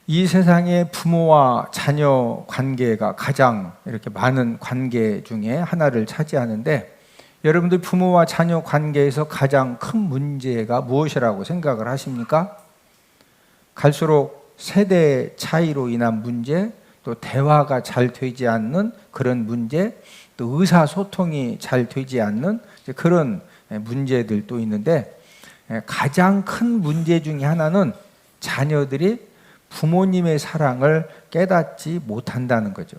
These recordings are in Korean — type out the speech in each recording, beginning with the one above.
이 세상의 부모와 자녀 관계가 가장 이렇게 많은 관계 중에 하나를 차지하는데, 여러분들 부모와 자녀 관계에서 가장 큰 문제가 무엇이라고 생각을 하십니까? 갈수록 세대 차이로 인한 문제, 또 대화가 잘 되지 않는 그런 문제, 또 의사소통이 잘 되지 않는 그런 문제들도 있는데, 가장 큰 문제 중에 하나는 자녀들이 부모님의 사랑을 깨닫지 못한다는 거죠.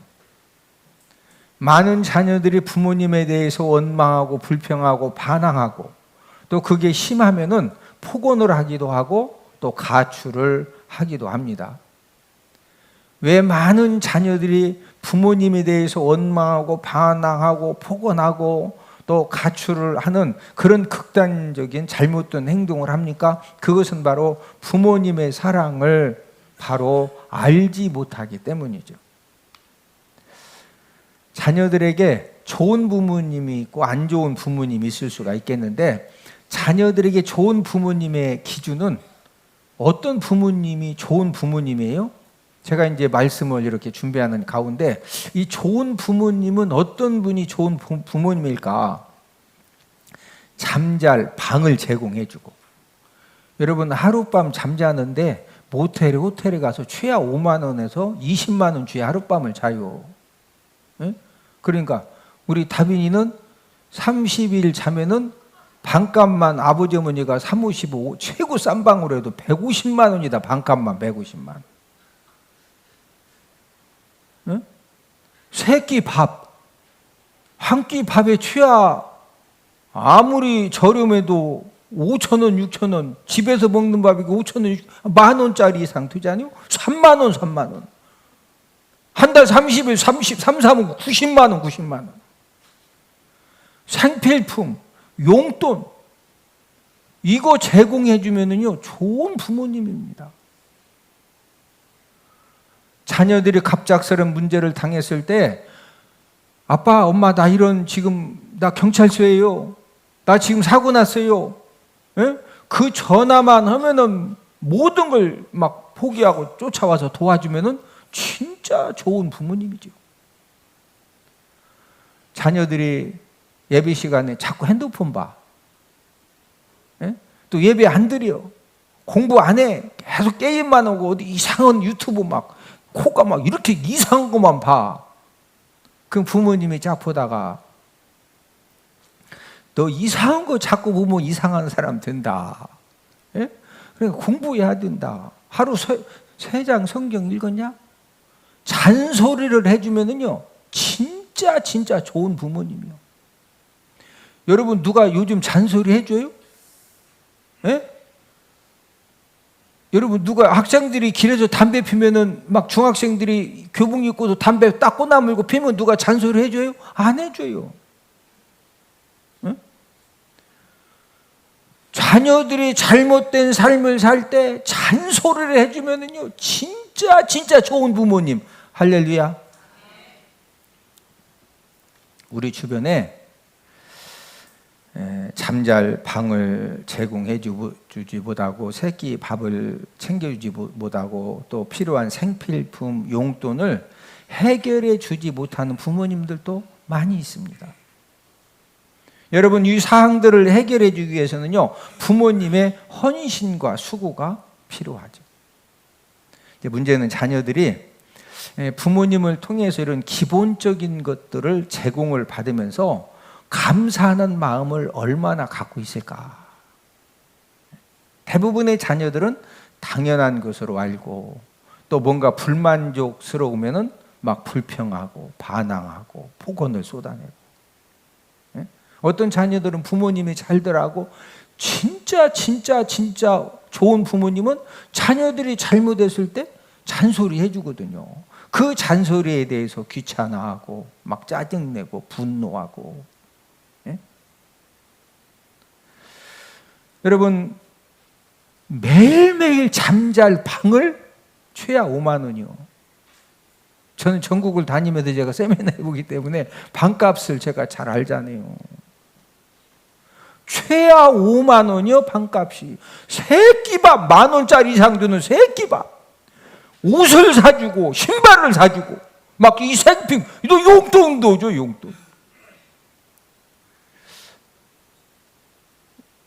많은 자녀들이 부모님에 대해서 원망하고 불평하고 반항하고, 또 그게 심하면은 폭언을 하기도 하고 또 가출을 하기도 합니다. 왜 많은 자녀들이 부모님에 대해서 원망하고 반항하고 폭언하고 또 가출을 하는 그런 극단적인 잘못된 행동을 합니까? 그것은 바로 부모님의 사랑을 바로 알지 못하기 때문이죠. 자녀들에게 좋은 부모님이 있고 안 좋은 부모님이 있을 수가 있겠는데, 자녀들에게 좋은 부모님의 기준은 어떤 부모님이 좋은 부모님이에요? 제가 이제 말씀을 이렇게 준비하는 가운데 이 좋은 부모님은 어떤 분이 좋은 부모님일까? 잠잘 방을 제공해주고, 여러분 하룻밤 잠자는데 모텔에 호텔에 가서 최하 5만 원에서 20만 원 주에 하룻밤을 자요. 그러니까 우리 다빈이는 30일 자면은 반값만 아버지 어머니가 사무실 최고 싼 방으로 해도 150만 원이다. 반값만 150만 원. 세 끼 밥, 한 끼 밥에 최하 아무리 저렴해도 5천 원, 6천 원, 집에서 먹는 밥이 5천 원, 만 원짜리 이상 되지 않아요? 3만 원, 3만 원. 한 달 30일, 3면 90만 원, 90만 원. 생필품, 용돈, 이거 제공해 주면은요, 좋은 부모님입니다. 자녀들이 갑작스런 문제를 당했을 때, 아빠, 엄마, 나 지금 나 경찰서예요. 나 지금 사고 났어요. 그 전화만 하면은 모든 걸 막 포기하고 쫓아와서 도와주면은 진짜 좋은 부모님이죠. 자녀들이 예배 시간에 자꾸 핸드폰 봐. 또 예배 안 드려. 공부 안 해. 계속 게임만 하고 어디 이상한 유튜브 막 코가 막 이렇게 이상한 것만 봐. 그 부모님이 쫙 보다가, 너 이상한 거 자꾸 보면 이상한 사람 된다. 그러니까 공부해야 된다. 하루 3장 성경 읽었냐? 잔소리를 해주면은요, 진짜 좋은 부모님이요. 여러분, 누가 요즘 잔소리 해줘요? 여러분, 누가 학생들이 길에서 담배 피면은 막 중학생들이 교복 입고도 담배 딱 꼬나물고 피면 누가 잔소리 해줘요? 안 해줘요. 자녀들이 잘못된 삶을 살 때 잔소리를 해주면은요, 진짜 좋은 부모님. 할렐루야. 우리 주변에 잠잘 방을 제공해 주지 못하고, 새끼 밥을 챙겨주지 못하고, 또 필요한 생필품, 용돈을 해결해 주지 못하는 부모님들도 많이 있습니다. 여러분, 이 사항들을 해결해 주기 위해서는요, 부모님의 헌신과 수고가 필요하죠. 이제 문제는 자녀들이 부모님을 통해서 이런 기본적인 것들을 제공을 받으면서 감사하는 마음을 얼마나 갖고 있을까? 대부분의 자녀들은 당연한 것으로 알고, 또 뭔가 불만족스러우면은 막 불평하고 반항하고 폭언을 쏟아내고, 어떤 자녀들은 부모님이 잘들하고 진짜 좋은 부모님은 자녀들이 잘못했을 때 잔소리 해주거든요. 그 잔소리에 대해서 귀찮아하고 막 짜증내고 분노하고. 여러분, 매일매일 잠잘 방을 최하 5만 원이요. 저는 전국을 다니면서 제가 세미나 해보기 때문에 방값을 제가 잘 알잖아요. 최하 5만 원이요, 방값이. 새끼밥 10,000원짜리 이상 주는 새끼밥. 옷을 사주고 신발을 사주고 막 이 생필, 너 용돈도 줘, 용돈.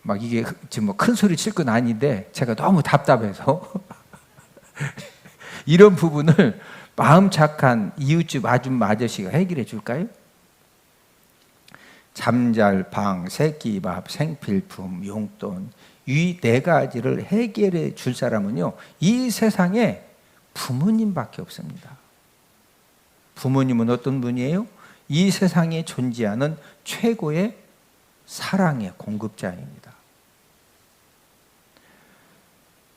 막 이게 지금 뭐 큰 소리 칠 건 아닌데 제가 너무 답답해서 이런 부분을 마음 착한 이웃집 아줌마저씨가 해결해 줄까요? 잠잘방, 새끼밥, 생필품, 용돈, 이 네 가지를 해결해 줄 사람은요, 이 세상에 부모님밖에 없습니다. 부모님은 어떤 분이에요? 이 세상에 존재하는 최고의 사랑의 공급자입니다.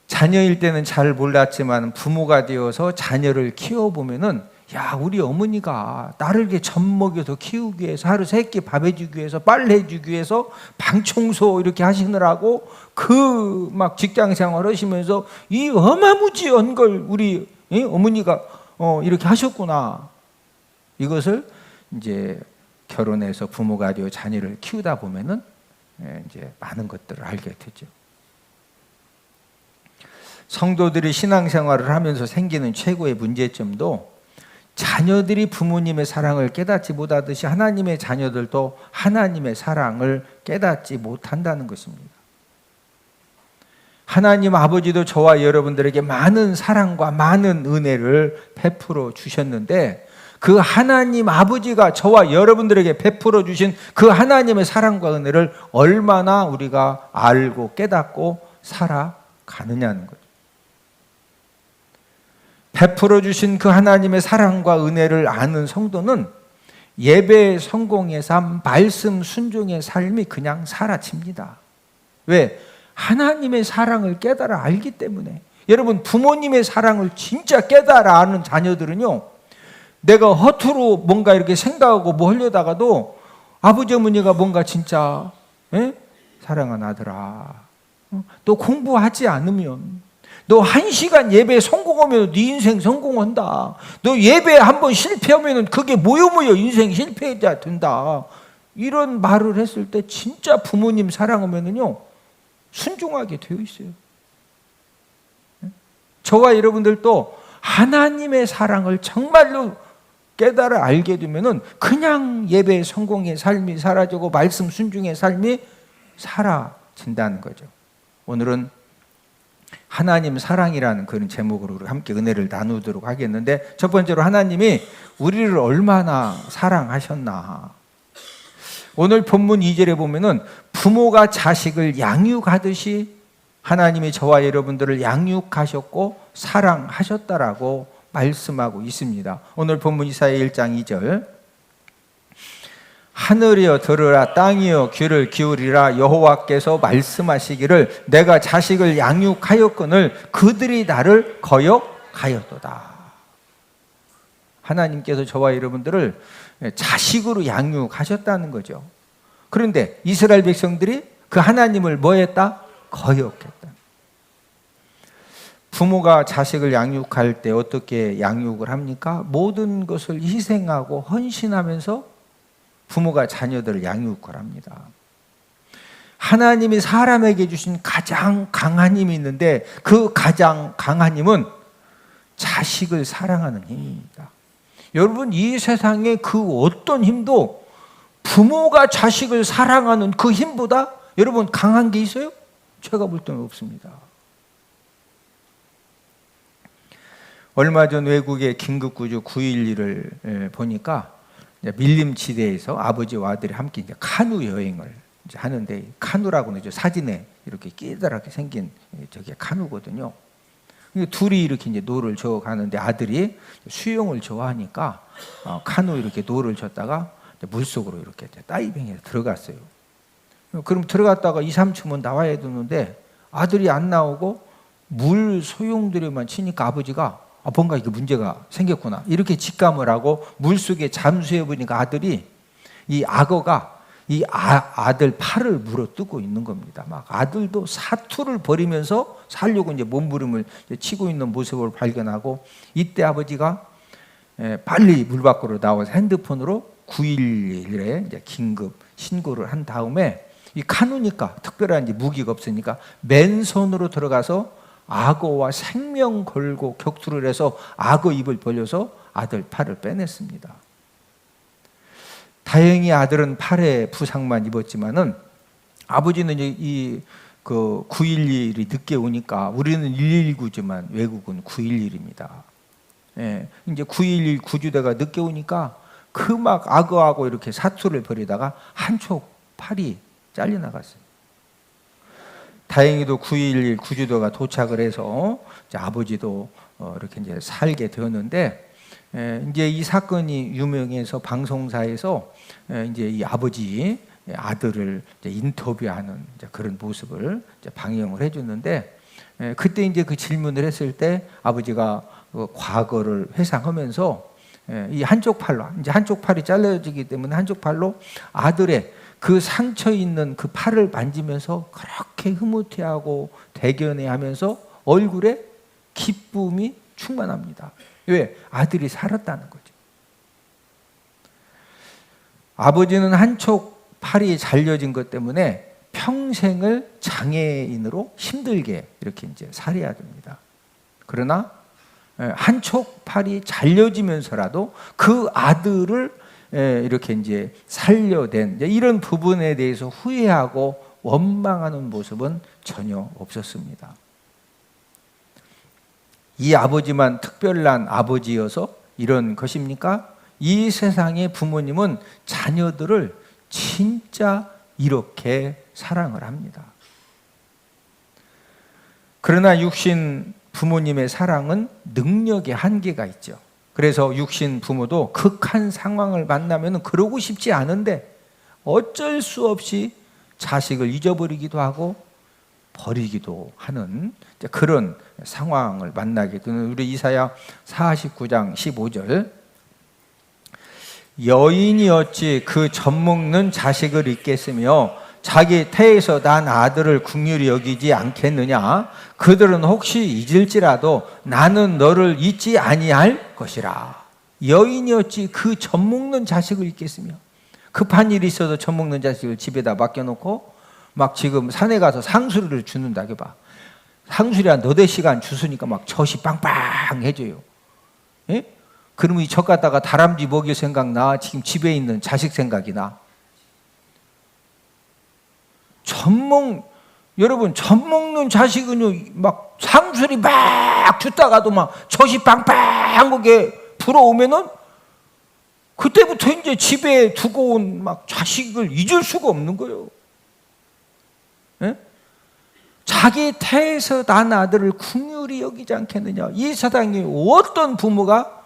자녀일 때는 잘 몰랐지만 부모가 되어서 자녀를 키워보면은, 야, 우리 어머니가 나를 이렇게 젖 먹여서 키우기 위해서, 하루 세 끼 밥 해주기 위해서, 빨래 해주기 위해서, 방 청소 이렇게 하시느라고 그 막 직장 생활 하시면서 이 어마무지한 걸 우리 어머니가 이렇게 하셨구나. 이것을 이제 결혼해서 부모가 되어 자녀를 키우다 보면은 이제 많은 것들을 알게 되죠. 성도들이 신앙생활을 하면서 생기는 최고의 문제점도 자녀들이 부모님의 사랑을 깨닫지 못하듯이 하나님의 자녀들도 하나님의 사랑을 깨닫지 못한다는 것입니다. 하나님 아버지도 저와 여러분들에게 많은 사랑과 많은 은혜를 베풀어 주셨는데, 그 하나님 아버지가 저와 여러분들에게 베풀어 주신 그 하나님의 사랑과 은혜를 얼마나 우리가 알고 깨닫고 살아가느냐는 거죠. 베풀어 주신 그 하나님의 사랑과 은혜를 아는 성도는 예배 성공의 삶, 말씀 순종의 삶이 그냥 사라집니다. 왜? 하나님의 사랑을 깨달아 알기 때문에. 여러분, 부모님의 사랑을 진짜 깨달아 아는 자녀들은요, 내가 허투루 뭔가 이렇게 생각하고 뭐 하려다가도 아버지 어머니가 뭔가 진짜 사랑하는 아들아, 너 공부하지 않으면, 너 1시간 예배 성공하면 네 인생 성공한다. 너 예배 한번 실패하면 그게 모여 인생 실패자 된다. 이런 말을 했을 때 진짜 부모님 사랑하면은요, 순종하게 되어 있어요. 저와 여러분들도 하나님의 사랑을 정말로 깨달아 알게 되면은 그냥 예배 성공의 삶이 사라지고 말씀 순종의 삶이 사라진다는 거죠. 오늘은 하나님 사랑이라는 그런 제목으로 함께 은혜를 나누도록 하겠는데, 첫 번째로 하나님이 우리를 얼마나 사랑하셨나. 오늘 본문 2절에 보면은 부모가 자식을 양육하듯이 하나님이 저와 여러분들을 양육하셨고 사랑하셨다라고 말씀하고 있습니다. 오늘 본문 이사야 1장 2절, 하늘이여 들으라, 땅이여 귀를 기울이라, 여호와께서 말씀하시기를 내가 자식을 양육하였거늘 그들이 나를 거역하였도다. 하나님께서 저와 여러분들을 자식으로 양육하셨다는 거죠. 그런데 이스라엘 백성들이 그 하나님을 뭐 했다? 거역했다. 부모가 자식을 양육할 때 어떻게 양육을 합니까? 모든 것을 희생하고 헌신하면서 부모가 자녀들을 양육을 합니다. 하나님이 사람에게 주신 가장 강한 힘이 있는데, 그 가장 강한 힘은 자식을 사랑하는 힘입니다. 여러분, 이 세상에 그 어떤 힘도 부모가 자식을 사랑하는 그 힘보다 여러분 강한 게 있어요? 제가 볼 때는 없습니다. 얼마 전 외국의 긴급구조 911을 보니까 밀림지대에서 아버지와 아들이 함께 이제 카누 여행을 이제 하는데, 카누라고는 이제 사진에 이렇게 끼다랗게 생긴 저게 카누거든요. 둘이 이렇게 이제 노를 저 가는데, 아들이 수영을 좋아하니까 카누 이렇게 노를 줬다가 물속으로 이렇게 다이빙해서 들어갔어요. 그럼 들어갔다가 2, 3초면 나와야 되는데 아들이 안 나오고 물 소용돌이만 치니까 아버지가 뭔가 이게 문제가 생겼구나 이렇게 직감을 하고 물속에 잠수해 보니까 아들이, 이 악어가 이 아들 팔을 물어뜯고 있는 겁니다. 막 아들도 사투를 벌이면서 살려고 이제 몸부림을 치고 있는 모습을 발견하고, 이때 아버지가 빨리 물 밖으로 나와서 핸드폰으로 911에 이제 긴급 신고를 한 다음에, 이 카누니까 특별한 이제 무기가 없으니까 맨손으로 들어가서 악어와 생명 걸고 격투를 해서 악어 입을 벌려서 아들 팔을 빼냈습니다. 다행히 아들은 팔에 부상만 입었지만은 아버지는 그 911이 늦게 오니까 우리는 119지만 외국은 911입니다. 예, 이제 911 구조대가 늦게 오니까 그 막 악어하고 이렇게 사투를 벌이다가 한쪽 팔이 잘려나갔어요. 다행히도 911 구조대가 도착을 해서 이제 아버지도 이렇게 이제 살게 되었는데, 이제 이 사건이 유명해서 방송사에서 이제 이 아버지 아들을 이제 인터뷰하는 이제 그런 모습을 이제 방영을 해줬는데, 그때 이제 그 질문을 했을 때 아버지가 그 과거를 회상하면서 이 한쪽 팔로, 이제 한쪽 팔이 잘라지기 때문에 한쪽 팔로 아들의 그 상처 있는 그 팔을 만지면서 그렇게 흐뭇해하고 대견해하면서 얼굴에 기쁨이 충만합니다. 왜? 아들이 살았다는 거죠. 아버지는 한쪽 팔이 잘려진 것 때문에 평생을 장애인으로 힘들게 이렇게 이제 살아야 됩니다. 그러나 한쪽 팔이 잘려지면서라도 그 아들을 이렇게 이제 살려낸 이런 부분에 대해서 후회하고 원망하는 모습은 전혀 없었습니다. 이 아버지만 특별한 아버지여서 이런 것입니까? 이 세상의 부모님은 자녀들을 진짜 이렇게 사랑을 합니다. 그러나 육신 부모님의 사랑은 능력의 한계가 있죠. 그래서 육신 부모도 극한 상황을 만나면 그러고 싶지 않은데 어쩔 수 없이 자식을 잊어버리기도 하고 버리기도 하는 그런 상황을 만나게 되는, 우리 이사야 49장 15절, 여인이 어찌 그 젖먹는 자식을 잊겠으며 자기 태에서 난 아들을 긍휼히 여기지 않겠느냐. 그들은 혹시 잊을지라도 나는 너를 잊지 아니할 것이라. 여인이 어찌 그 젖먹는 자식을 잊겠으며, 급한 일이 있어도 젖먹는 자식을 집에다 맡겨놓고 막 지금 산에 가서 상수리를 주는다 해봐. 상수리 한 너댓 시간 주스니까 막 젖이 빵빵해져요. 예? 그러면 이 젖 갖다가 다람쥐 먹일 생각나? 지금 집에 있는 자식 생각이 나? 여러분, 젖 먹는 자식은요, 막 상수리 막 줬다가도 막 젖이 빵빵하게 불어오면은 그때부터 이제 집에 두고 온 막 자식을 잊을 수가 없는 거예요. 예? 자기 태에서 난 아들을 긍휼히 여기지 않겠느냐. 이 세상에 어떤 부모가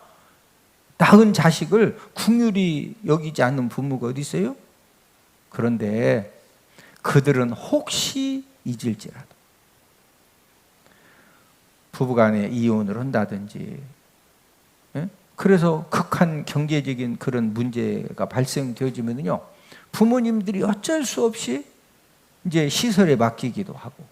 낳은 자식을 긍휼히 여기지 않는 부모가 어디 있어요? 그런데 그들은 혹시 잊을지라도, 부부간에 이혼을 한다든지, 그래서 극한 경제적인 그런 문제가 발생되어지면요, 부모님들이 어쩔 수 없이 이제 시설에 맡기기도 하고,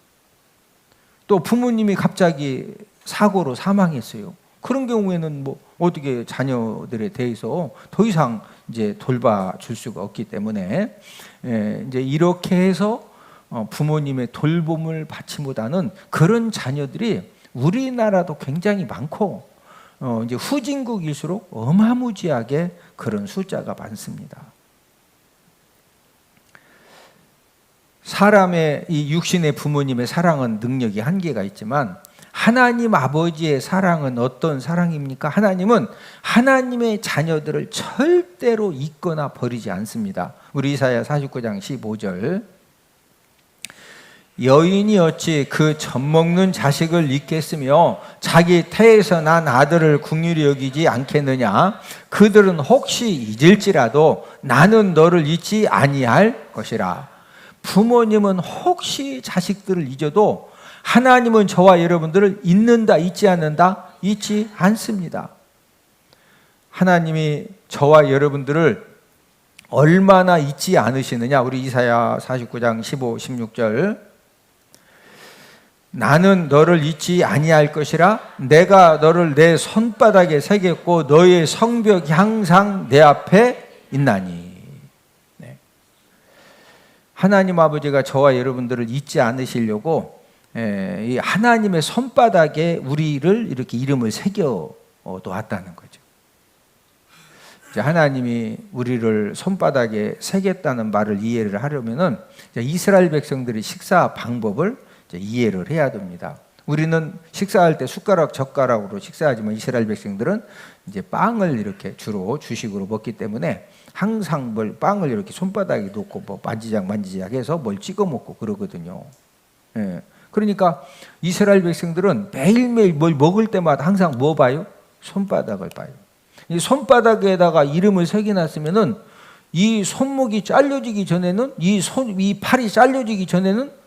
또 부모님이 갑자기 사고로 사망했어요. 그런 경우에는 뭐 어떻게 자녀들에 대해서 더 이상 이제 돌봐줄 수가 없기 때문에 이제 이렇게 해서 부모님의 돌봄을 받지보다는 그런 자녀들이 우리나라도 굉장히 많고, 이제 후진국일수록 어마무지하게 그런 숫자가 많습니다. 사람의 이 육신의 부모님의 사랑은 능력이 한계가 있지만 하나님 아버지의 사랑은 어떤 사랑입니까? 하나님은 하나님의 자녀들을 절대로 잊거나 버리지 않습니다. 우리 이사야 49장 15절, 여인이 어찌 그 젖먹는 자식을 잊겠으며 자기 태에서 난 아들을 긍휼히 여기지 않겠느냐. 그들은 혹시 잊을지라도 나는 너를 잊지 아니할 것이라. 부모님은 혹시 자식들을 잊어도 하나님은 저와 여러분들을 잊는다, 잊지 않는다? 잊지 않습니다. 하나님이 저와 여러분들을 얼마나 잊지 않으시느냐. 우리 이사야 49장 15, 16절, 나는 너를 잊지 아니할 것이라. 내가 너를 내 손바닥에 새겼고 너의 성벽이 항상 내 앞에 있나니. 네. 하나님 아버지가 저와 여러분들을 잊지 않으시려고 이 하나님의 손바닥에 우리를 이렇게 이름을 새겨 놓았다는 거죠. 하나님이 우리를 손바닥에 새겼다는 말을 이해를 하려면은 이스라엘 백성들의 식사 방법을 이해를 해야 됩니다. 우리는 식사할 때 숟가락 젓가락으로 식사하지만 이스라엘 백성들은 이제 빵을 이렇게 주로 주식으로 먹기 때문에 항상 빵을 이렇게 손바닥에 놓고 뭐 만지작 해서 뭘 찍어 먹고 그러거든요. 그러니까 이스라엘 백성들은 매일매일 뭘 먹을 때마다 항상 뭐 봐요? 손바닥을 봐요. 이 손바닥에다가 이름을 새겨놨으면은 이 손목이 잘려지기 전에는 이 팔이 잘려지기 전에는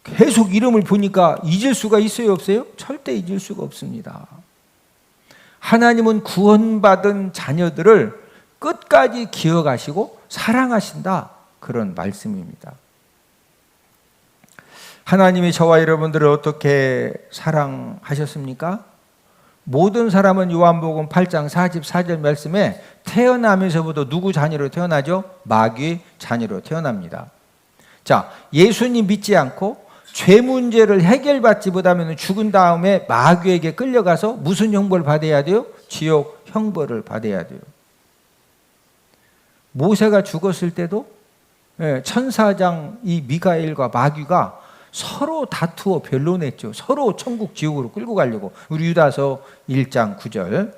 계속 이름을 보니까 잊을 수가 있어요, 없어요? 절대 잊을 수가 없습니다. 하나님은 구원받은 자녀들을 끝까지 기억하시고 사랑하신다, 그런 말씀입니다. 하나님이 저와 여러분들을 어떻게 사랑하셨습니까? 모든 사람은 요한복음 8장 44절 말씀에 태어나면서부터 누구 자녀로 태어나죠? 마귀의 자녀로 태어납니다. 자, 예수님 믿지 않고 죄 문제를 해결받지 못하면 죽은 다음에 마귀에게 끌려가서 무슨 형벌을 받아야 돼요? 지옥 형벌을 받아야 돼요. 모세가 죽었을 때도 천사장 이 미가엘과 마귀가 서로 다투어 변론했죠. 서로 천국 지옥으로 끌고 가려고. 우리 유다서 1장 9절.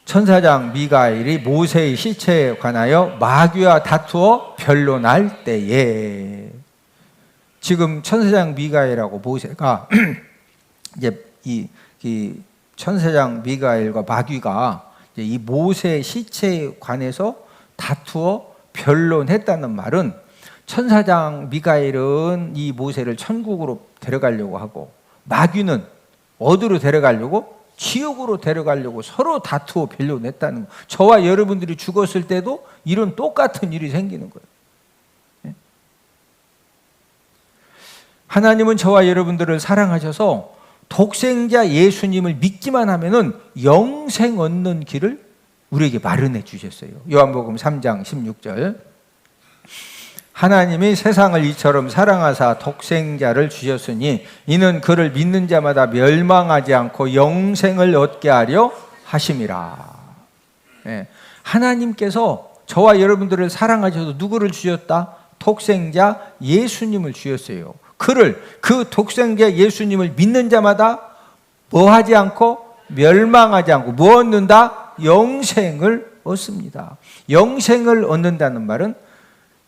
천사장 미가엘이 모세의 시체에 관하여 마귀와 다투어 변론할 때에, 지금 천사장 미가엘하고 모세가 이제 이 천사장 미가엘과 마귀가 이제 이 모세의 시체에 관해서 다투어 변론했다는 말은, 천사장 미가엘은 이 모세를 천국으로 데려가려고 하고 마귀는 어디로 데려가려고? 지옥으로 데려가려고 서로 다투어 변론했다는 거. 저와 여러분들이 죽었을 때도 이런 똑같은 일이 생기는 거예요. 하나님은 저와 여러분들을 사랑하셔서 독생자 예수님을 믿기만 하면은 영생 얻는 길을 우리에게 마련해 주셨어요. 요한복음 3장 16절. 하나님이 세상을 이처럼 사랑하사 독생자를 주셨으니 이는 그를 믿는 자마다 멸망하지 않고 영생을 얻게 하려 하심이라. 하나님께서 저와 여러분들을 사랑하셔서 누구를 주셨다? 독생자 예수님을 주셨어요. 그 독생자 예수님을 믿는 자마다 뭐 하지 않고 멸망하지 않고 뭐 얻는다? 영생을 얻습니다. 영생을 얻는다는 말은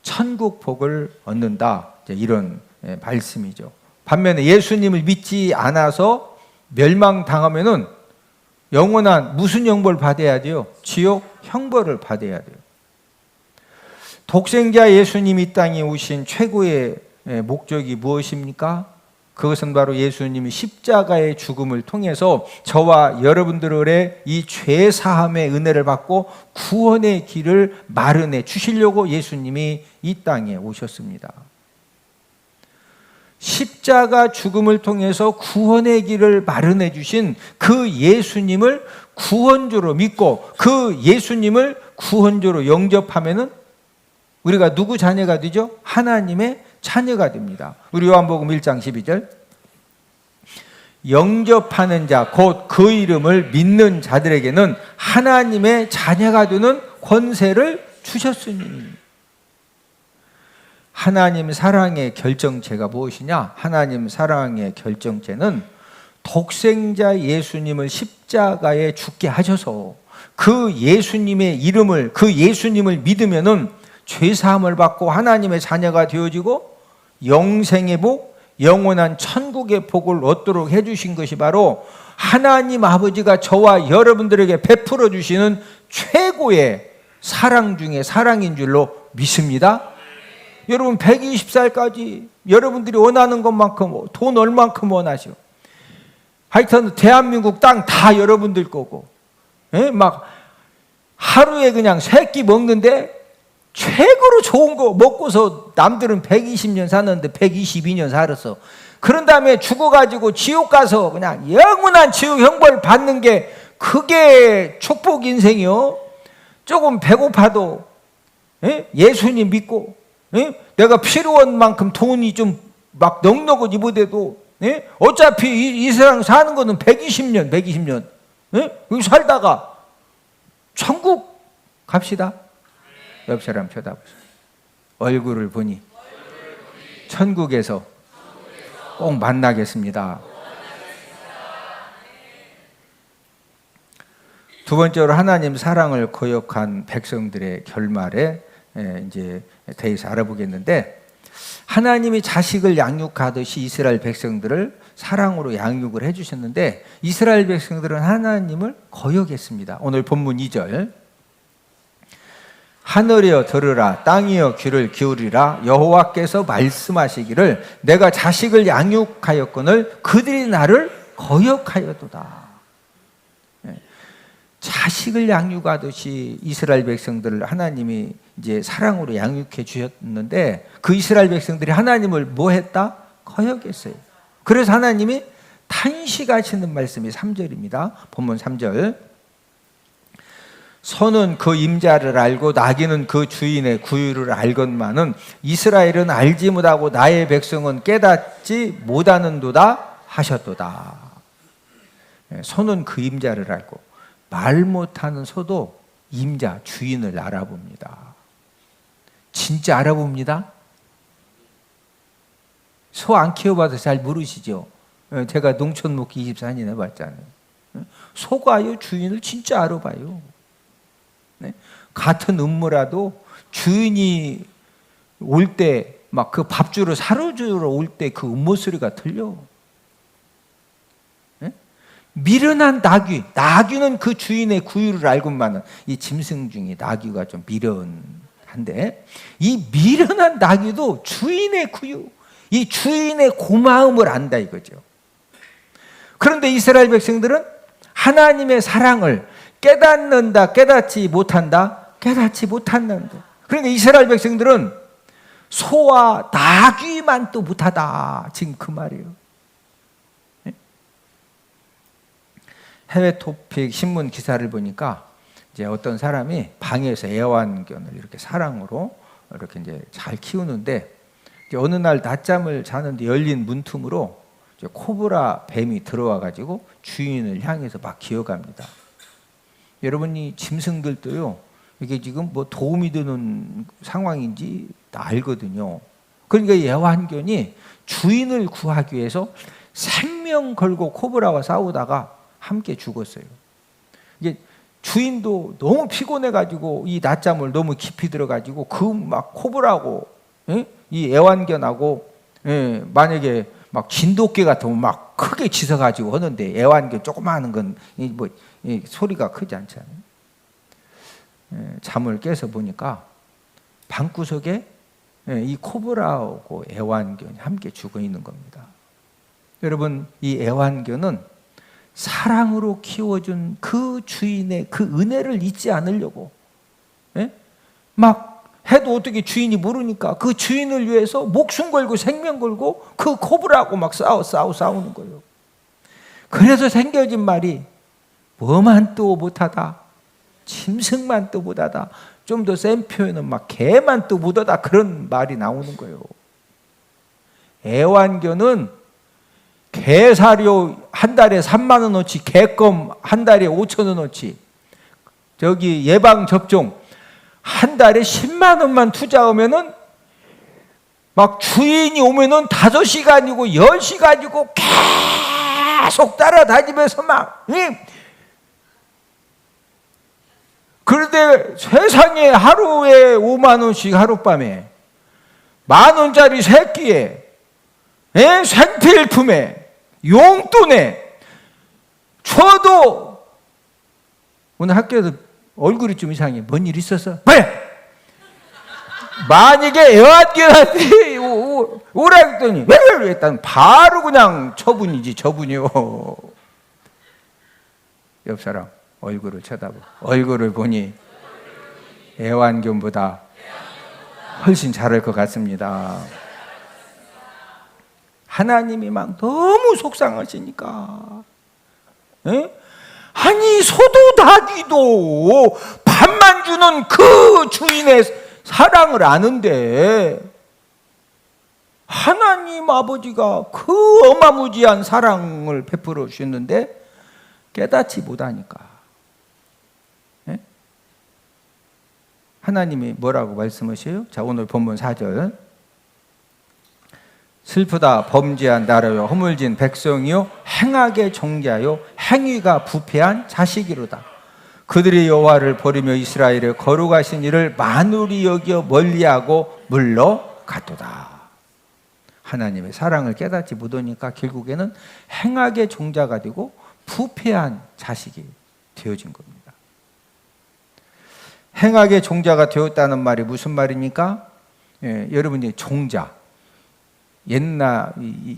천국 복을 얻는다, 이런 말씀이죠. 반면에 예수님을 믿지 않아서 멸망당하면은 영원한 무슨 형벌을 받아야 돼요? 지옥 형벌을 받아야 돼요. 독생자 예수님이 이 땅에 오신 최고의 목적이 무엇입니까? 그것은 바로 예수님이 십자가의 죽음을 통해서 저와 여러분들의 이 죄사함의 은혜를 받고 구원의 길을 마련해 주시려고 예수님이 이 땅에 오셨습니다. 십자가 죽음을 통해서 구원의 길을 마련해 주신 그 예수님을 구원주로 믿고 그 예수님을 구원주로 영접하면은 우리가 누구 자녀가 되죠? 하나님의 자녀가 됩니다. 우리 요한복음 1장 12절. 영접하는 자 곧 그 이름을 믿는 자들에게는 하나님의 자녀가 되는 권세를 주셨으니. 하나님 사랑의 결정체가 무엇이냐? 하나님 사랑의 결정체는 독생자 예수님을 십자가에 죽게 하셔서 그 예수님의 이름을, 그 예수님을 믿으면은 죄사함을 받고 하나님의 자녀가 되어지고 영생의 복, 영원한 천국의 복을 얻도록 해주신 것이 바로 하나님 아버지가 저와 여러분들에게 베풀어 주시는 최고의 사랑 중에 사랑인 줄로 믿습니다. 여러분 120살까지 여러분들이 원하는 것만큼 돈 얼만큼 원하시오. 하여튼 대한민국 땅 다 여러분들 거고, 막 하루에 그냥 3끼 먹는데 최고로 좋은 거 먹고서 남들은 120년 사는데 122년 살았어. 그런 다음에 죽어가지고 지옥 가서 그냥 영원한 지옥 형벌 받는 게 그게 축복 인생이요. 조금 배고파도 예수님 믿고 내가 필요한 만큼 돈이 좀 막 넉넉한 이보대도 예? 어차피 이 세상 사는 거는 120년 예? 여기 살다가 천국 갑시다. 옆 사람 쳐다보세요. 얼굴을 보니 천국에서 꼭 만나겠습니다. 두 번째로 하나님 사랑을 거역한 백성들의 결말에 이제 대해서 알아보겠는데, 하나님이 자식을 양육하듯이 이스라엘 백성들을 사랑으로 양육을 해주셨는데 이스라엘 백성들은 하나님을 거역했습니다. 오늘 본문 2절, 하늘이여 들으라, 땅이여 귀를 기울이라, 여호와께서 말씀하시기를 내가 자식을 양육하였거늘 그들이 나를 거역하였도다. 자식을 양육하듯이 이스라엘 백성들을 하나님이 이제 사랑으로 양육해 주셨는데 그 이스라엘 백성들이 하나님을 뭐 했다? 거역했어요. 그래서 하나님이 탄식하시는 말씀이 3절입니다. 본문 3절. 소는 그 임자를 알고 나귀는 그 주인의 구유를 알건만은 이스라엘은 알지 못하고 나의 백성은 깨닫지 못하는도다 하셨도다. 소는 그 임자를 알고, 말 못하는 소도 임자, 주인을 알아봅니다. 진짜 알아봅니다. 소 안 키워봐서 잘 모르시죠? 제가 농촌 목기 24년 해봤잖아요. 소가요 주인을 진짜 알아봐요. 같은 음모라도 주인이 올 때 막 그 밥주러 사료 주러 올 때 그 음모 소리가 들려. 미련한 나귀는 그 주인의 구유를 알고만은, 이 짐승 중에 나귀가 좀 미련한데 이 미련한 나귀도 주인의 구유, 이 주인의 고마움을 안다 이거죠. 그런데 이스라엘 백성들은 하나님의 사랑을 깨닫는다, 깨닫지 못한다, 깨닫지 못한다. 그러니까 이스라엘 백성들은 소와 나귀만 또 못하다, 지금 그 말이에요. 해외 토픽 신문 기사를 보니까 이제 어떤 사람이 방에서 애완견을 이렇게 사랑으로 이렇게 이제 잘 키우는데, 이제 어느 날 낮잠을 자는데 열린 문틈으로 이제 코브라 뱀이 들어와 가지고 주인을 향해서 막 기어갑니다. 여러분이 짐승들도요, 이게 지금 뭐 도움이 되는 상황인지 다 알거든요. 그러니까 애완견이 주인을 구하기 위해서 생명 걸고 코브라와 싸우다가 함께 죽었어요. 이게 주인도 너무 피곤해가지고 이 낮잠을 너무 깊이 들어가지고 그 막 코브라고 이 애완견하고 만약에 막 진돗개 같으면 막 크게 짖어가지고 하는데 애완견 조그마한 건 뭐 소리가 크지 않잖아요. 잠을 깨서 보니까 방구석에 이 코브라하고 애완견이 함께 죽어 있는 겁니다. 여러분, 이 애완견은 사랑으로 키워준 그 주인의 그 은혜를 잊지 않으려고 막 해도 어떻게 주인이 모르니까 그 주인을 위해서 목숨 걸고 생명 걸고 그 코브라하고 막 싸우는 거예요. 그래서 생겨진 말이 뭐만 또 못하다, 짐승만 또 못하다, 좀 더 센 표현은 막 개만 또 못하다, 그런 말이 나오는 거예요. 애완견은 개사료 한 달에 3만 원어치, 개껌 한 달에 5천 원어치, 저기 예방접종 한 달에 10만 원만 투자하면은 막 주인이 오면은 5시간이고 10시간이고 계속 따라다니면서 막 그런데 세상에 하루에 5만 원씩 하룻밤에 1만 원짜리 새끼에 생필품에 용돈에 줘도 오늘 학교에서 얼굴이 좀 이상해. 뭔 일 있었어? 왜? 만약에 애완견한테 오라 했더니 왜 했다는 바로 그냥 처분이지, 처분이요. 옆 사람 얼굴을 쳐다보. 얼굴을 보니 애완견보다 훨씬 잘할 것 같습니다. 하나님이 막 너무 속상하시니까. 아니 소도 나귀도 밥만 주는 그 주인의 사랑을 아는데 하나님 아버지가 그 어마무지한 사랑을 베풀어 주셨는데 깨닫지 못하니까. 예? 하나님이 뭐라고 말씀하셔요? 자, 오늘 본문 4절. 슬프다 범죄한 나라요 허물진 백성이요 행악의 종자요 행위가 부패한 자식이로다. 그들이 여호와를 버리며 이스라엘의 거룩하신 이를 만울이 여겨 멀리하고 물러갔도다. 하나님의 사랑을 깨닫지 못하니까 결국에는 행악의 종자가 되고 부패한 자식이 되어진 겁니다. 행악의 종자가 되었다는 말이 무슨 말입니까? 여러분이 종자, 옛날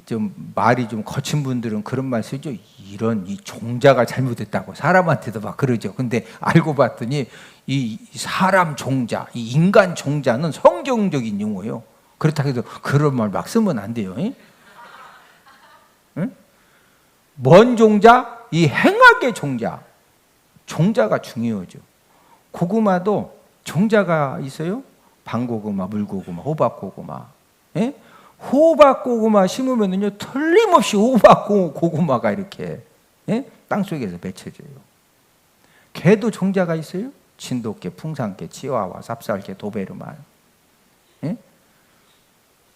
좀 말이 좀 거친 분들은 그런 말 쓰죠. 이런 이 종자가 잘못됐다고 사람한테도 막 그러죠. 근데 알고 봤더니 이 사람 종자, 이 인간 종자는 성경적인 용어예요. 그렇다고 해도 그런 말 막 쓰면 안 돼요. 응? 뭔 종자? 이 행악의 종자. 종자가 중요하죠. 고구마도 종자가 있어요. 방고구마, 물고구마, 호박고구마. 예? 호박고구마 심으면요 틀림없이 호박고구마가 이렇게 땅속에서 맺혀져요. 개도 종자가 있어요. 진돗개, 풍산개, 치와와, 삽살개, 도베르만.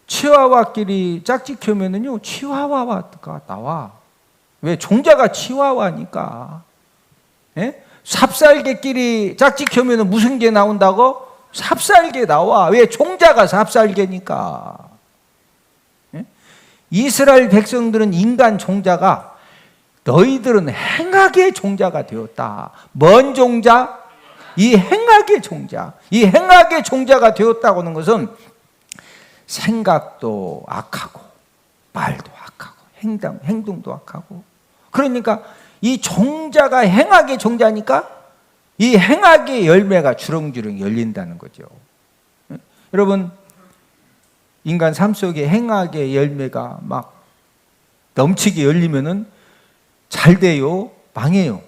치와와끼리 짝짓 켜면은요 치와와가 나와. 왜? 종자가 치와와니까. 삽살개끼리 짝짓 켜면은 무슨 개 나온다고? 삽살개 나와. 왜? 종자가 삽살개니까. 이스라엘 백성들은 인간 종자가 너희들은 행악의 종자가 되었다. 뭔 종자? 이 행악의 종자. 이 행악의 종자가 되었다고 하는 것은 생각도 악하고 말도 악하고 행동도 악하고. 그러니까 이 종자가 행악의 종자니까 이 행악의 열매가 주렁주렁 열린다는 거죠. 여러분, 인간 삶 속에 행악의 열매가 막 넘치게 열리면은 잘 돼요? 망해요?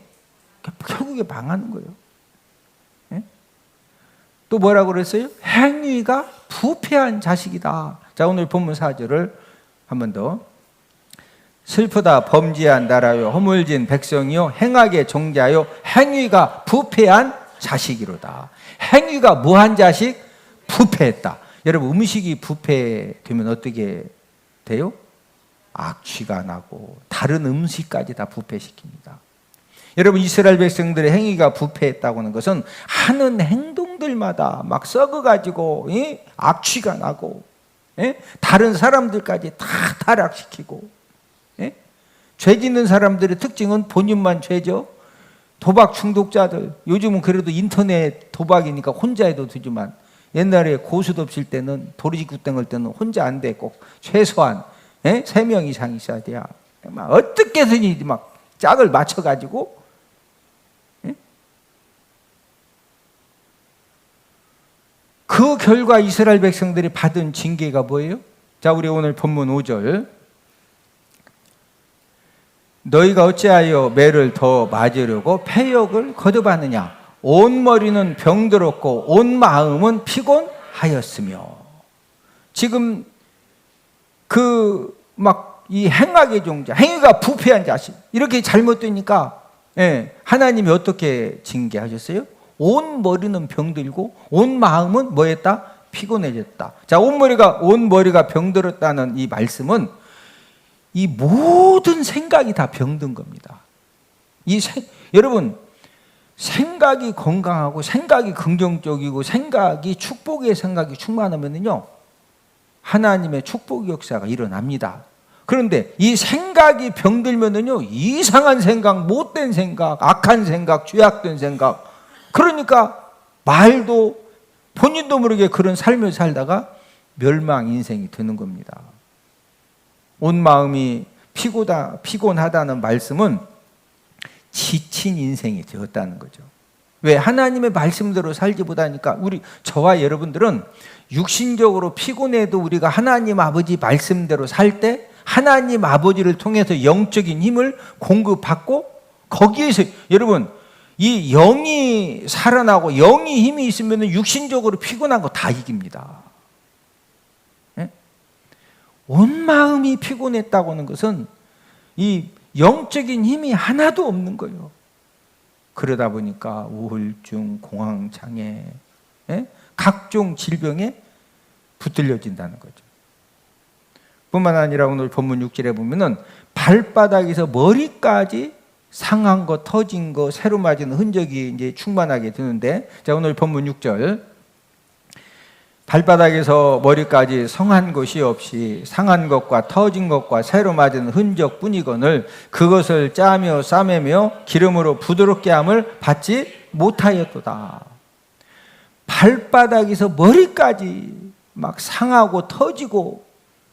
결국에 망하는 거예요. 또 뭐라고 그랬어요? 행위가 부패한 자식이다. 자, 오늘 본문 4절을 한 번 더. 슬프다 범죄한 나라요 허물진 백성이요 행악의 종자요 행위가 부패한 자식이로다. 행위가 뭐한 자식? 부패했다. 여러분, 음식이 부패되면 어떻게 돼요? 악취가 나고 다른 음식까지 다 부패시킵니다. 여러분, 이스라엘 백성들의 행위가 부패했다고 하는 것은 하는 행동들마다 막 썩어가지고 악취가 나고 다른 사람들까지 다 타락시키고. 죄 짓는 사람들의 특징은 본인만 죄죠. 도박 중독자들, 요즘은 그래도 인터넷 도박이니까 혼자 해도 되지만 옛날에 고수 덮칠 때는 도리지구 땡할 때는 혼자 안 돼. 꼭 최소한 3명 이상 있어야 돼요. 막 어떻게든지 막 짝을 맞춰가지고 그 결과 이스라엘 백성들이 받은 징계가 뭐예요? 자, 우리 오늘 본문 5절. 너희가 어찌하여 매를 더 맞으려고 패역을 거듭하느냐? 온 머리는 병들었고 온 마음은 피곤하였으며. 지금 그 막 이 행악의 종자, 행위가 부패한 자식 이렇게 잘못되니까 하나님이 어떻게 징계하셨어요? 온 머리는 병들고 온 마음은 뭐했다? 피곤해졌다. 자, 온 머리가 병들었다는 이 말씀은 이 모든 생각이 다 병든 겁니다. 여러분, 생각이 건강하고 생각이 긍정적이고 생각이 축복의 생각이 충만하면요 하나님의 축복 역사가 일어납니다. 그런데 이 생각이 병들면은요 이상한 생각, 못된 생각, 악한 생각, 죄악된 생각, 그러니까 말도 본인도 모르게 그런 삶을 살다가 멸망 인생이 되는 겁니다. 온 마음이 피곤하다는 말씀은 지친 인생이 되었다는 거죠. 왜? 하나님의 말씀대로 살지 못하니까 저와 여러분들은 육신적으로 피곤해도 우리가 하나님 아버지 말씀대로 살 때 하나님 아버지를 통해서 영적인 힘을 공급받고 거기에서 여러분 이 영이 살아나고 영이 힘이 있으면 육신적으로 피곤한 거 다 이깁니다. 온 마음이 피곤했다고 하는 것은 이 영적인 힘이 하나도 없는 거예요. 그러다 보니까 우울증, 공황장애, 각종 질병에 붙들려진다는 거죠. 뿐만 아니라 오늘 본문 6절에 보면은 발바닥에서 머리까지 상한 거, 터진 거, 새로 맞은 흔적이 이제 충만하게 드는데, 자, 오늘 본문 6절. 발바닥에서 머리까지 성한 것이 없이 상한 것과 터진 것과 새로 맞은 흔적뿐이거늘 그것을 짜며 싸매며 기름으로 부드럽게 함을 받지 못하였도다. 발바닥에서 머리까지 막 상하고 터지고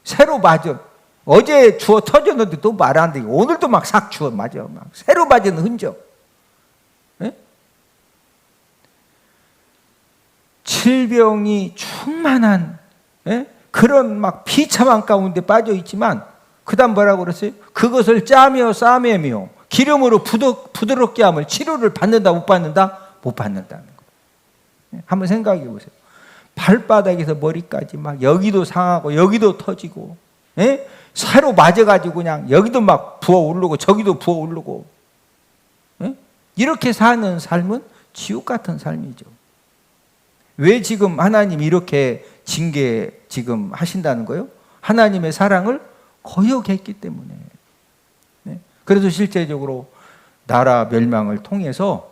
새로 맞은, 어제 주워 터졌는데 또 말 안 되고 오늘도 막 싹 주워 맞아, 막 새로 맞은 흔적. 질병이 충만한 그런 막 비참한 가운데 빠져 있지만 그다음 뭐라고 그랬어요? 그것을 짜며 싸매며 기름으로 부드럽게 함을 치료를 받는다 못 받는다? 못 받는다는 거예요. 한번 생각해 보세요. 발바닥에서 머리까지 막 여기도 상하고 여기도 터지고 새로 맞아가지고 그냥 여기도 막 부어오르고 저기도 부어오르고 이렇게 사는 삶은 지옥 같은 삶이죠. 왜 지금 하나님이 이렇게 징계 지금 하신다는 거예요? 하나님의 사랑을 거역했기 때문에. 그래서 실제적으로 나라 멸망을 통해서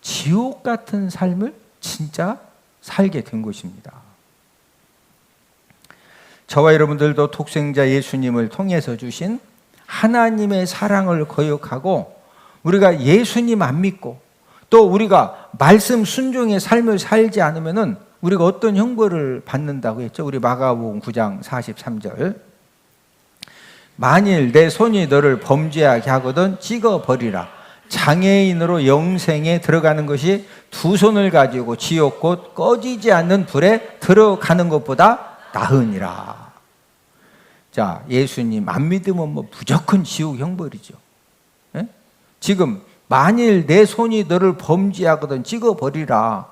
지옥 같은 삶을 진짜 살게 된 것입니다. 저와 여러분들도 독생자 예수님을 통해서 주신 하나님의 사랑을 거역하고 우리가 예수님 안 믿고 또 우리가 말씀 순종의 삶을 살지 않으면은 우리가 어떤 형벌을 받는다고 했죠? 우리 마가복음 9장 43절. 만일 내 손이 너를 범죄하게 하거든 찍어버리라. 장애인으로 영생에 들어가는 것이 두 손을 가지고 지옥 곧 꺼지지 않는 불에 들어가는 것보다 나으니라. 자, 예수님 안 믿으면 뭐 무조건 지옥 형벌이죠. 지금 만일 내 손이 너를 범죄하거든 찍어버리라.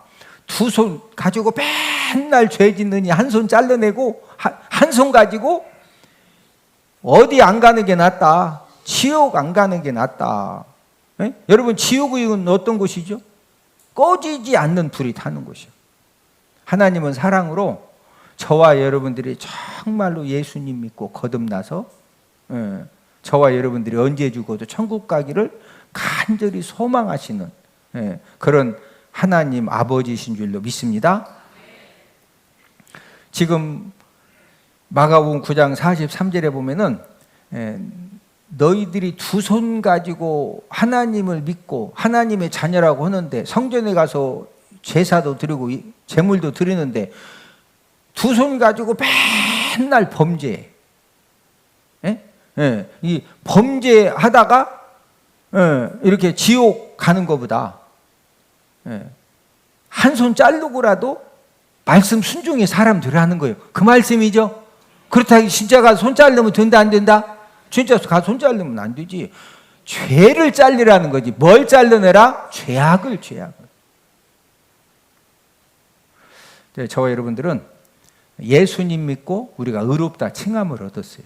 두 손 가지고 맨날 죄 짓느니 한 손 잘라내고 한 손 가지고 어디 안 가는 게 낫다. 지옥 안 가는 게 낫다. 여러분 지옥은 어떤 곳이죠? 꺼지지 않는 불이 타는 곳이요. 하나님은 사랑으로 저와 여러분들이 정말로 예수님 믿고 거듭나서 저와 여러분들이 언제 죽어도 천국 가기를 간절히 소망하시는 그런 하나님 아버지이신 줄로 믿습니다. 지금 마가복음 9장 43절에 보면은 너희들이 두 손 가지고 하나님을 믿고 하나님의 자녀라고 하는데 성전에 가서 제사도 드리고 제물도 드리는데 두 손 가지고 맨날 범죄해. 이 범죄하다가 이렇게 지옥 가는 것보다 한 손 자르고라도 말씀 순종의 사람들을 하는 거예요. 그 말씀이죠. 그렇다고 진짜가 손 자르면 된다 안 된다? 진짜 가 손 자르면 안 되지. 죄를 잘리라는 거지. 뭘 잘라내라? 죄악을. 저와 여러분들은 예수님 믿고 우리가 의롭다 칭함을 얻었어요.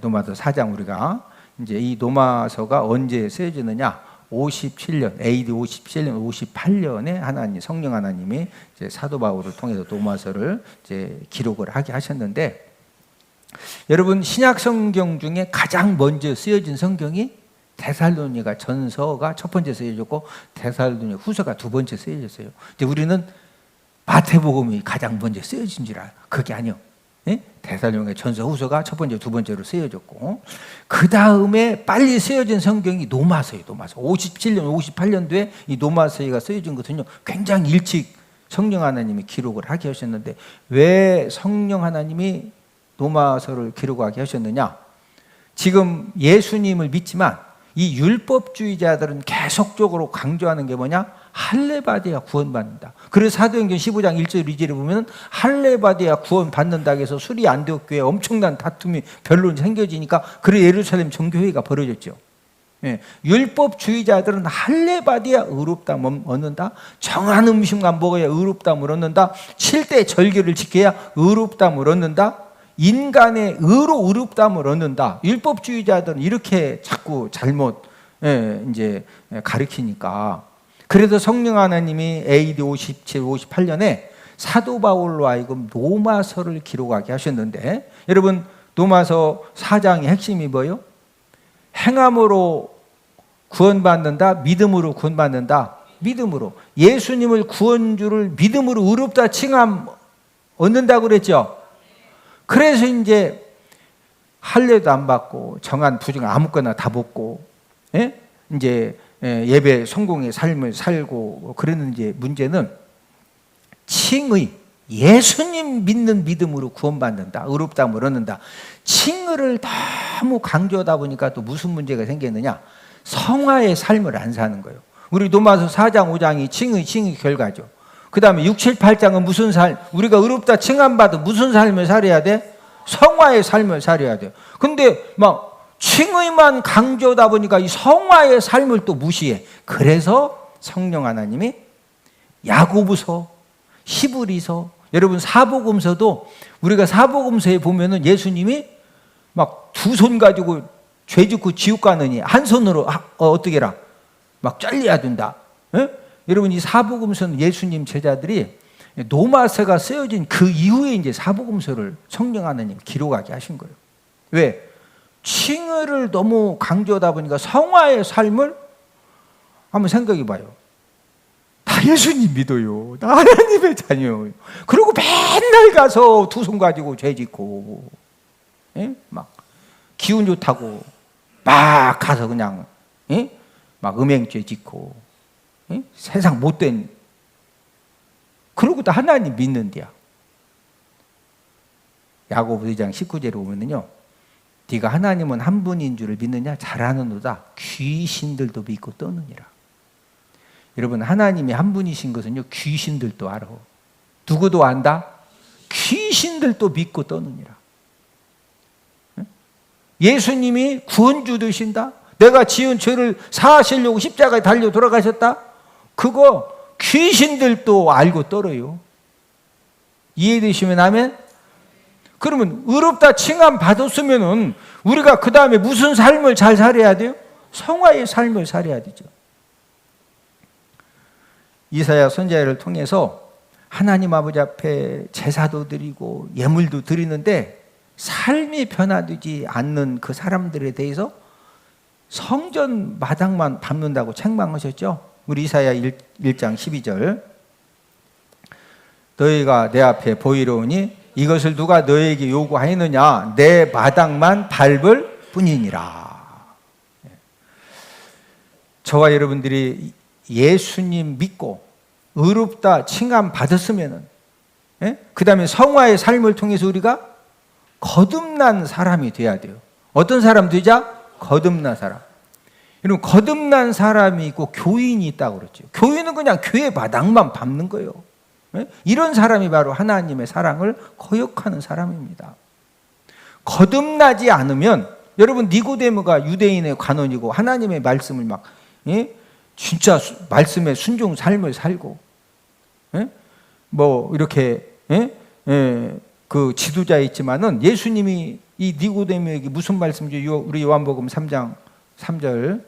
로마서 4장 우리가 이제 이 로마서가 언제 쓰여지느냐? 57년, AD 57년, 58년에 하나님, 성령 하나님이 이제 사도 바울을 통해서 로마서를 이제 기록을 하게 하셨는데, 여러분 신약 성경 중에 가장 먼저 쓰여진 성경이 데살로니가 전서가 첫 번째 쓰여졌고 데살로니 후서가 두 번째 쓰여졌어요. 이제 우리는 마태복음이 가장 먼저 쓰여진 줄 알아요. 그게 아니요. 데살로니가 전서 후서가 첫 번째, 두 번째로 쓰여졌고 그 다음에 빨리 쓰여진 성경이 노마서예요. 노마서 57년, 58년도에 이 노마서가 쓰여진 것은요 굉장히 일찍 성령 하나님이 기록을 하게 하셨는데 왜 성령 하나님이 노마서를 기록하게 하셨느냐? 지금 예수님을 믿지만 이 율법주의자들은 계속적으로 강조하는 게 뭐냐? 할례받아야 구원받는다. 그래서 사도행전 15장 1절 2절에 보면 할례받아야 구원받는다 해서 수리 안디옥 교회에 엄청난 다툼이 변론이 생겨지니까 그래 예루살렘 정교회가 벌어졌죠. 율법주의자들은 할례받아야 의롭다함을 얻는다. 정한 음식만 먹어야 의롭다함을 얻는다. 7대 절기를 지켜야 의롭다함을 얻는다. 인간의 의로 의롭다함을 얻는다. 율법주의자들은 이렇게 자꾸 잘못 이제 가르치니까. 그래서 성령 하나님이 AD 57, 58년에 사도 바울로 하여금 로마서를 기록하게 하셨는데, 여러분 로마서 4장의 핵심이 뭐예요? 행함으로 구원받는다, 믿음으로 구원받는다. 믿음으로. 예수님을 구원주를 믿음으로 의롭다 칭함 얻는다고 그랬죠. 그래서 이제 할례도 안 받고 정한 부정 아무거나 다 먹고, 이제 예배 성공의 삶을 살고 그러는 이제 문제는 칭의, 예수님 믿는 믿음으로 구원받는다, 의롭다함을 얻는다. 칭의를 너무 강조하다 보니까 또 무슨 문제가 생겼느냐? 성화의 삶을 안 사는 거예요. 우리 로마서 4장 5장이 칭의 결과죠. 그 다음에 6, 7, 8장은 무슨 삶? 우리가 의롭다 칭함받은 무슨 삶을 살아야 돼? 성화의 삶을 살아야 돼요. 근데 막 칭의만 강조하다 보니까 이 성화의 삶을 또 무시해. 그래서 성령 하나님이 야고보서, 히브리서, 여러분 사복음서도 우리가 사복음서에 보면은 예수님이 막 두 손 가지고 죄 짓고 지옥 가느니 한 손으로 어떻게 해라? 막 잘려야 된다. 여러분 이 사복음서는 예수님 제자들이 노마서가 쓰여진 그 이후에 이제 사복음서를 성령 하나님 기록하게 하신 거예요. 왜? 칭의를 너무 강조하다 보니까 성화의 삶을 한번 생각해 봐요. 나 예수님 믿어요. 나 하나님의 자녀예요. 그리고 맨날 가서 두 손 가지고 죄 짓고, 막 기운 좋다고 막 가서 그냥 막 음행죄 짓고, 세상 못된, 그러고 또 하나님 믿는데야. 야고보 2장 19절에 보면은요, 네가 하나님은 한 분인 줄을 믿느냐? 잘하는도다. 귀신들도 믿고 떠느니라. 여러분 하나님이 한 분이신 것은요, 귀신들도 알아. 누구도 안다? 귀신들도 믿고 떠느니라. 예수님이 구원주 되신다? 내가 지은 죄를 사하시려고 십자가에 달려 돌아가셨다? 그거 귀신들도 알고 떨어요. 이해되시면 아멘? 그러면 의롭다 칭함 받았으면은 우리가 그 다음에 무슨 삶을 잘 살아야 돼요? 성화의 삶을 살아야 되죠. 이사야 선지자를 통해서 하나님 아버지 앞에 제사도 드리고 예물도 드리는데 삶이 변화되지 않는 그 사람들에 대해서 성전 마당만 밟는다고 책망하셨죠. 우리 이사야 1장 12절, 너희가 내 앞에 보이려오니 이것을 누가 너희에게 요구하였느냐? 내 마당만 밟을 뿐이니라. 저와 여러분들이 예수님 믿고 의롭다 칭함 받았으면은, 그 다음에 성화의 삶을 통해서 우리가 거듭난 사람이 돼야 돼요. 어떤 사람 되자? 거듭난 사람. 여러분 거듭난 사람이 있고 교인이 있다고 그랬죠. 교인은 그냥 교회 마당만 밟는 거예요. 이런 사람이 바로 하나님의 사랑을 거역하는 사람입니다. 거듭나지 않으면, 여러분 니고데모가 유대인의 관원이고 하나님의 말씀을 막 진짜 말씀에 순종 삶을 살고, 뭐 이렇게 그 지도자에 있지만은 예수님이 이 니고데모에게 무슨 말씀이죠? 우리 요한복음 3장 3절,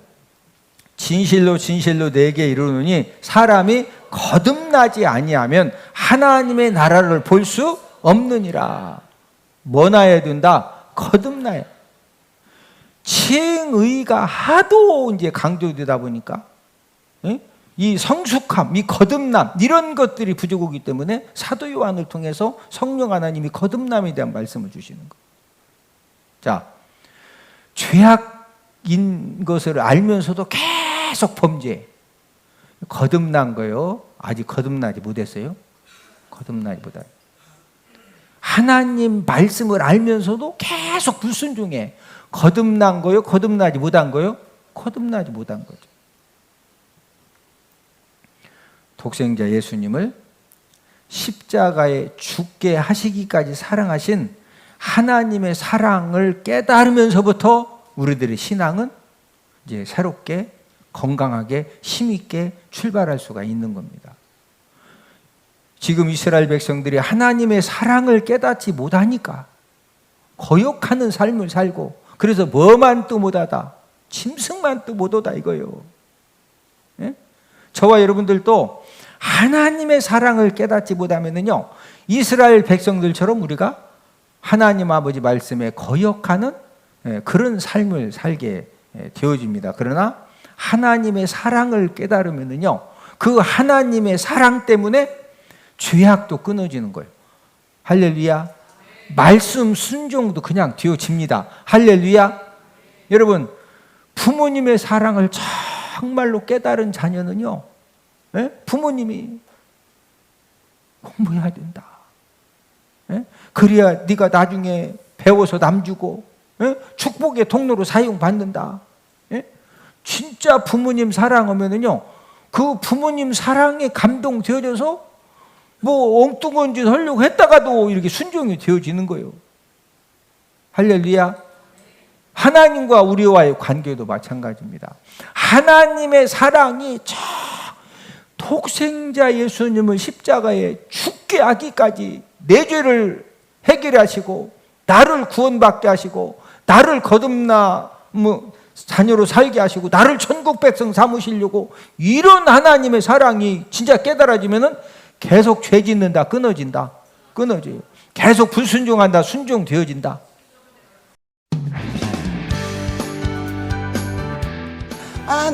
진실로 진실로 내게 이르노니 사람이 거듭나지 아니하면 하나님의 나라를 볼 수 없느니라. 뭐 나야 된다? 거듭나야. 칭의가 하도 이제 강조되다 보니까 이 성숙함, 이 거듭남, 이런 것들이 부족하기 때문에 사도 요한을 통해서 성령 하나님이 거듭남에 대한 말씀을 주시는 거예요. 자, 죄악인 것을 알면서도 계속 범죄. 거듭난 거요? 아직 거듭나지 못했어요? 거듭나지 못해. 하나님 말씀을 알면서도 계속 불순종해. 거듭난 거요? 거듭나지 못한 거요? 거듭나지 못한 거죠. 독생자 예수님을 십자가에 죽게 하시기까지 사랑하신 하나님의 사랑을 깨달으면서부터 우리들의 신앙은 이제 새롭게 건강하게 힘있게 출발할 수가 있는 겁니다. 지금 이스라엘 백성들이 하나님의 사랑을 깨닫지 못하니까 거역하는 삶을 살고, 그래서 뭐만 또 못하다, 짐승만 또 못하다 이거예요. 예? 저와 여러분들도 하나님의 사랑을 깨닫지 못하면요, 이스라엘 백성들처럼 우리가 하나님 아버지 말씀에 거역하는 그런 삶을 살게 되어집니다. 그러나 하나님의 사랑을 깨달으면요, 그 하나님의 사랑 때문에 죄악도 끊어지는 거예요. 할렐루야. 말씀 순종도 그냥 되어집니다. 할렐루야. 여러분, 부모님의 사랑을 정말로 깨달은 자녀는요, 부모님이 공부해야 된다. 그래야 네가 나중에 배워서 남주고 축복의 통로로 사용받는다. 진짜 부모님 사랑하면은요, 그 부모님 사랑에 감동되어져서 뭐 엉뚱한 짓 하려고 했다가도 이렇게 순종이 되어지는 거예요. 할렐루야. 하나님과 우리와의 관계도 마찬가지입니다. 하나님의 사랑이 독생자 예수님을 십자가에 죽게 하기까지 내 죄를 해결하시고 나를 구원받게 하시고 나를 거듭나 자녀로 살게 하시고 나를 천국 백성 삼으시려고, 이런 하나님의 사랑이 진짜 깨달아지면은 계속 죄 짓는다, 끊어진다, 끊어져요. 계속 불순종한다, 순종되어진다.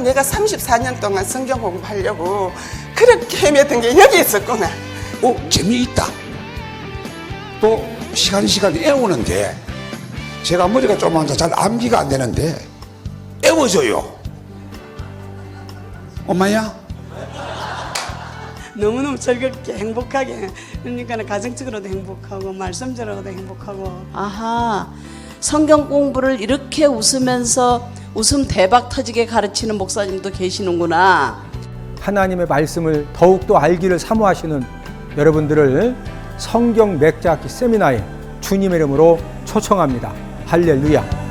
내가 34년 동안 성경 공부하려고 그렇게 헤맸던 게 여기 있었구나. 재미있다. 또 시간 애우는데, 제가 머리가 조그만서 잘 암기가 안 되는데 애워져요. 엄마야? 너무너무 즐겁게 행복하게, 그러니까 가정적으로도 행복하고 말씀적으로도 행복하고. 아하, 성경 공부를 이렇게 웃으면서 웃음 대박 터지게 가르치는 목사님도 계시는구나. 하나님의 말씀을 더욱더 알기를 사모하시는 여러분들을 성경 맥자기 세미나에 주님의 이름으로 초청합니다. 할렐루야.